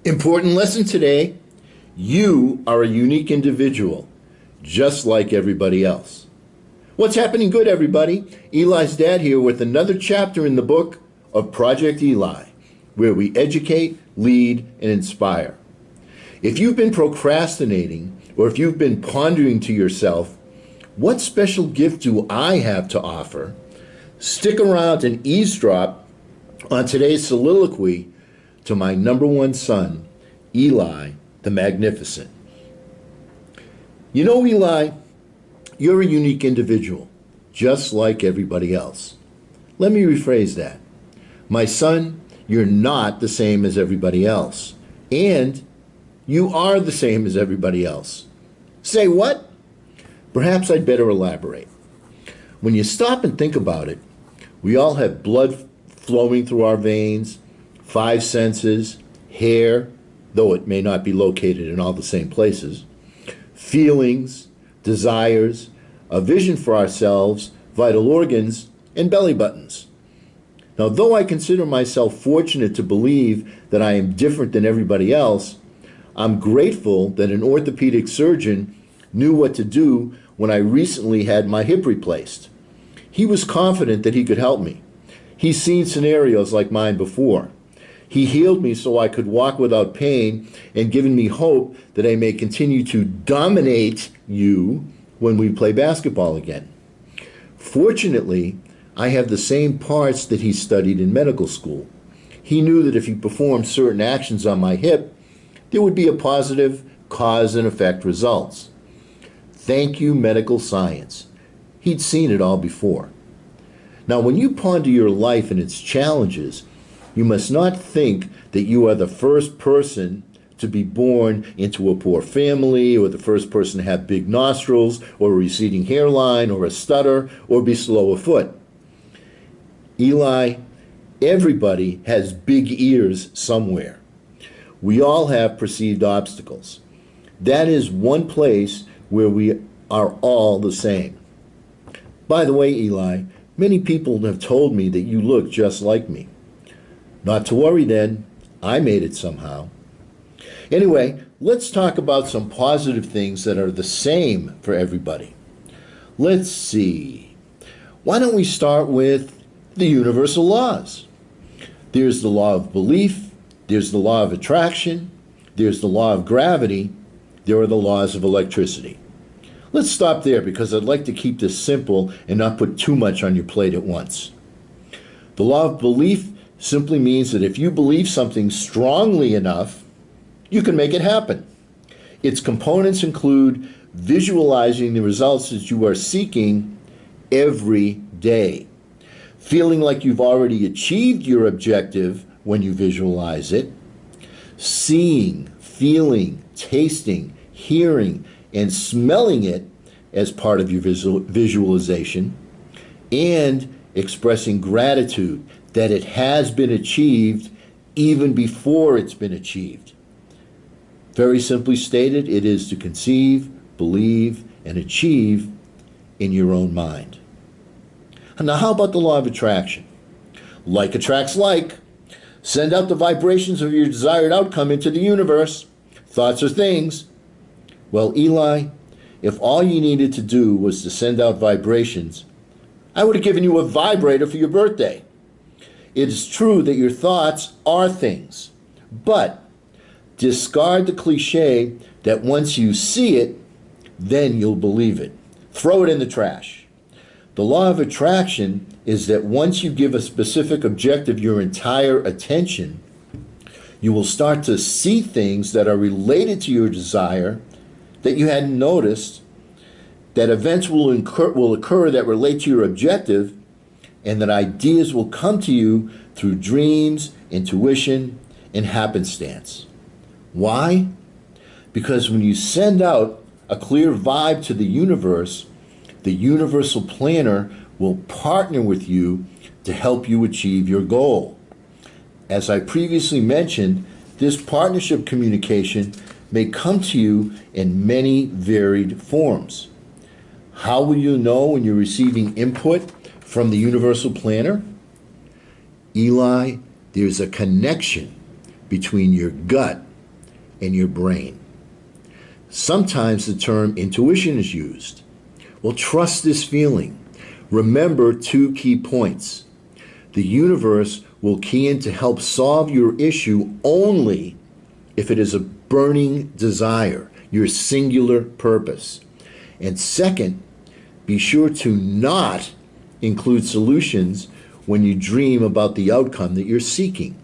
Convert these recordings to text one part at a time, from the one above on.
Important lesson today. You are a unique individual, just like everybody else. What's happening good, everybody? Eli's dad here with another chapter in the book of Project Eli, where we educate, lead, and inspire. If you've been procrastinating, or if you've been pondering to yourself, what special gift do I have to offer? Stick around and eavesdrop on today's soliloquy to my number one son, Eli the Magnificent. You know, Eli, you're a unique individual, just like everybody else. Let me rephrase that. My son, you're not the same as everybody else. And you are the same as everybody else. Say what? Perhaps I'd better elaborate. When you stop and think about it, we all have blood flowing through our veins, five senses, hair, though it may not be located in all the same places, feelings, desires, a vision for ourselves, vital organs, and belly buttons. Now, though I consider myself fortunate to believe that I am different than everybody else, I'm grateful that an orthopedic surgeon knew what to do when I recently had my hip replaced. He was confident that he could help me. He's seen scenarios like mine before. He healed me so I could walk without pain and given me hope that I may continue to dominate you when we play basketball again. Fortunately, I have the same parts that he studied in medical school. He knew that if he performed certain actions on my hip, there would be a positive cause and effect results. Thank you, medical science. He'd seen it all before. Now, when you ponder your life and its challenges, you must not think that you are the first person to be born into a poor family, or the first person to have big nostrils, or a receding hairline, or a stutter, or be slow of foot. Eli, everybody has big ears somewhere. We all have perceived obstacles. That is one place where we are all the same. By the way, Eli, many people have told me that you look just like me. Not to worry then, I made it somehow. Anyway, let's talk about some positive things that are the same for everybody. Let's see. Why don't we start with the universal laws? There's the law of belief, there's the law of attraction, there's the law of gravity, there are the laws of electricity. Let's stop there because I'd like to keep this simple and not put too much on your plate at once. The law of belief simply means that if you believe something strongly enough, you can make it happen. Its components include visualizing the results that you are seeking every day, feeling like you've already achieved your objective when you visualize it, seeing, feeling, tasting, hearing, and smelling it as part of your visualization, and expressing gratitude that it has been achieved even before it's been achieved. Very simply stated, it is to conceive, believe, and achieve in your own mind. Now, how about the law of attraction? Like attracts like. Send out the vibrations of your desired outcome into the universe. Thoughts are things. Well, Eli, if all you needed to do was to send out vibrations, I would have given you a vibrator for your birthday. It is true that your thoughts are things, but discard the cliche that once you see it, then you'll believe it. Throw it in the trash. The law of attraction is that once you give a specific objective your entire attention, you will start to see things that are related to your desire that you hadn't noticed, that events will occur that relate to your objective, and that ideas will come to you through dreams, intuition, and happenstance. Why? Because when you send out a clear vibe to the universe, the universal planner will partner with you to help you achieve your goal. As I previously mentioned, this partnership communication may come to you in many varied forms. How will you know when you're receiving input from the universal planner? Eli, there's a connection between your gut and your brain. Sometimes the term intuition is used. Well, trust this feeling. Remember two key points. The universe will key in to help solve your issue only if it is a burning desire, your singular purpose. And second, be sure to not include solutions when you dream about the outcome that you're seeking.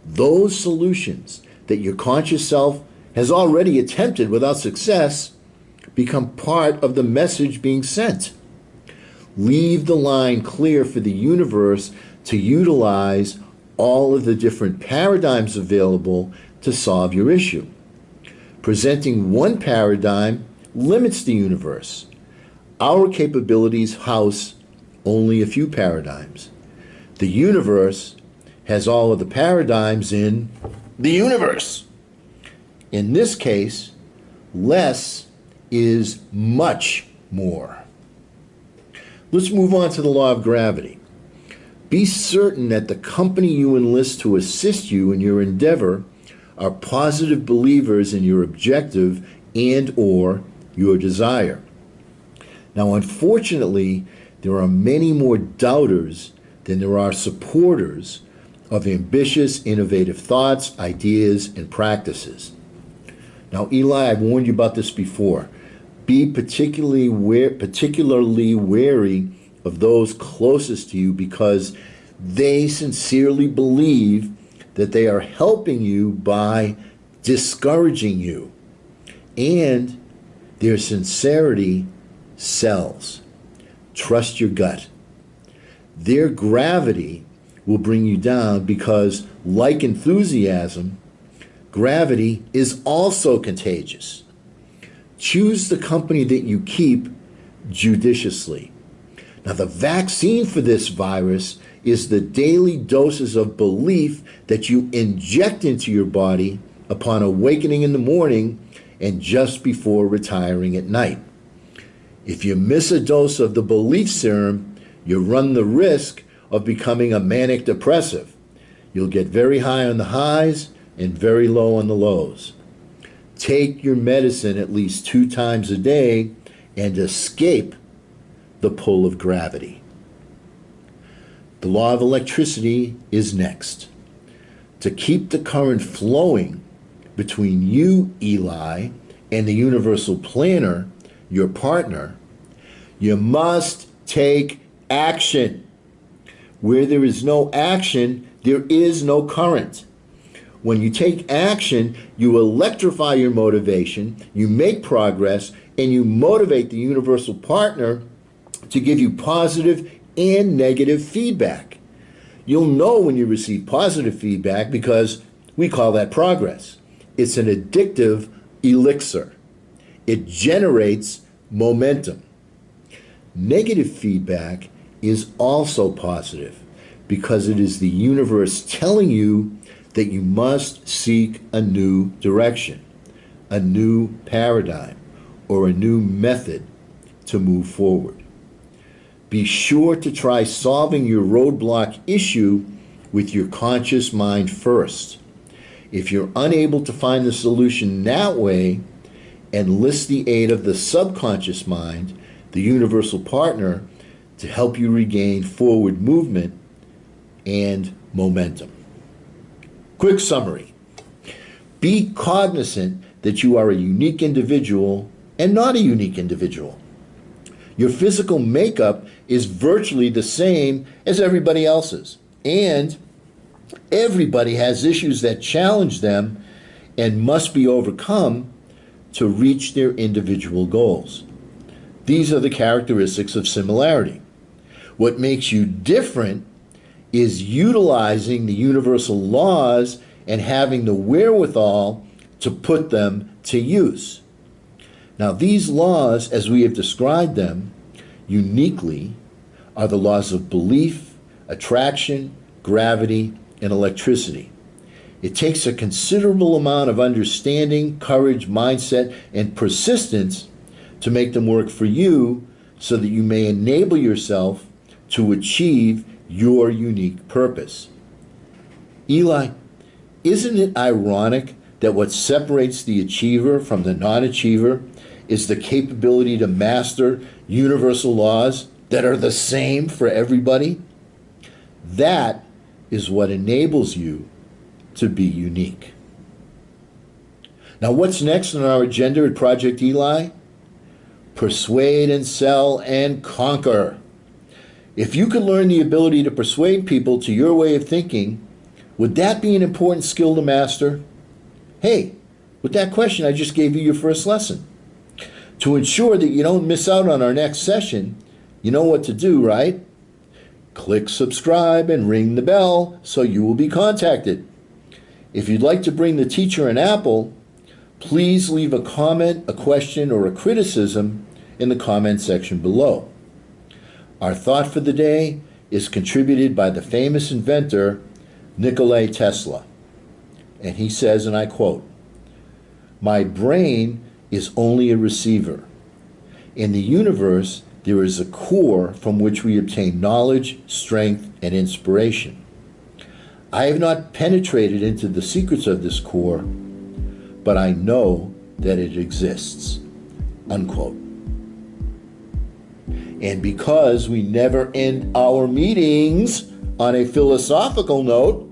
Those solutions that your conscious self has already attempted without success become part of the message being sent. Leave the line clear for the universe to utilize all of the different paradigms available to solve your issue. Presenting one paradigm limits the universe. Our capabilities house only a few paradigms. The universe has all of the paradigms in the universe. In this case, less is much more. Let's move on to the law of gravity. Be certain that the company you enlist to assist you in your endeavor are positive believers in your objective and or your desire. Now, unfortunately, there are many more doubters than there are supporters of ambitious, innovative thoughts, ideas, and practices. Now, Eli, I've warned you about this before. Be particularly wary of those closest to you because they sincerely believe that they are helping you by discouraging you. And their sincerity sells. Trust your gut. Their gravity will bring you down because, like enthusiasm, gravity is also contagious. Choose the company that you keep judiciously. Now, the vaccine for this virus is the daily doses of belief that you inject into your body upon awakening in the morning and just before retiring at night. If you miss a dose of the belief serum, you run the risk of becoming a manic depressive. You'll get very high on the highs and very low on the lows. Take your medicine at least 2 times a day and escape the pull of gravity. The law of electricity is next. To keep the current flowing between you, Eli, and the universal planner, your partner, you must take action. Where there is no action, there is no current. When you take action, you electrify your motivation, you make progress, and you motivate the universal partner to give you positive and negative feedback. You'll know when you receive positive feedback because we call that progress. It's an addictive elixir. It generates momentum. Negative feedback is also positive because it is the universe telling you that you must seek a new direction, a new paradigm, or a new method to move forward. Be sure to try solving your roadblock issue with your conscious mind first. If you're unable to find the solution that way, enlist the aid of the subconscious mind, the universal partner, to help you regain forward movement and momentum. Quick summary. Be cognizant that you are a unique individual and not a unique individual. Your physical makeup is virtually the same as everybody else's, and everybody has issues that challenge them and must be overcome to reach their individual goals. These are the characteristics of similarity. What makes you different is utilizing the universal laws and having the wherewithal to put them to use. Now, these laws, as we have described them uniquely, are the laws of belief, attraction, gravity, and electricity. It takes a considerable amount of understanding, courage, mindset, and persistence to make them work for you so that you may enable yourself to achieve your unique purpose. Eli, isn't it ironic that what separates the achiever from the non-achiever is the capability to master universal laws that are the same for everybody? That is what enables you to be unique. Now, what's next on our agenda at Project Eli? Persuade and sell and conquer. If you could learn the ability to persuade people to your way of thinking, would that be an important skill to master? Hey, with that question, I just gave you your first lesson. To ensure that you don't miss out on our next session, you know what to do, right? Click subscribe and ring the bell so you will be contacted. If you'd like to bring the teacher an apple, please leave a comment, a question, or a criticism in the comment section below. Our thought for the day is contributed by the famous inventor Nikola Tesla. And he says, and I quote, "My brain is only a receiver. In the universe, there is a core from which we obtain knowledge, strength, and inspiration. I have not penetrated into the secrets of this core, but I know that it exists." Unquote. And because we never end our meetings on a philosophical note,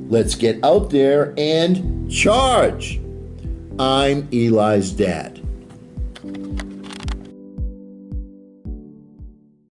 let's get out there and charge. I'm Eli's dad.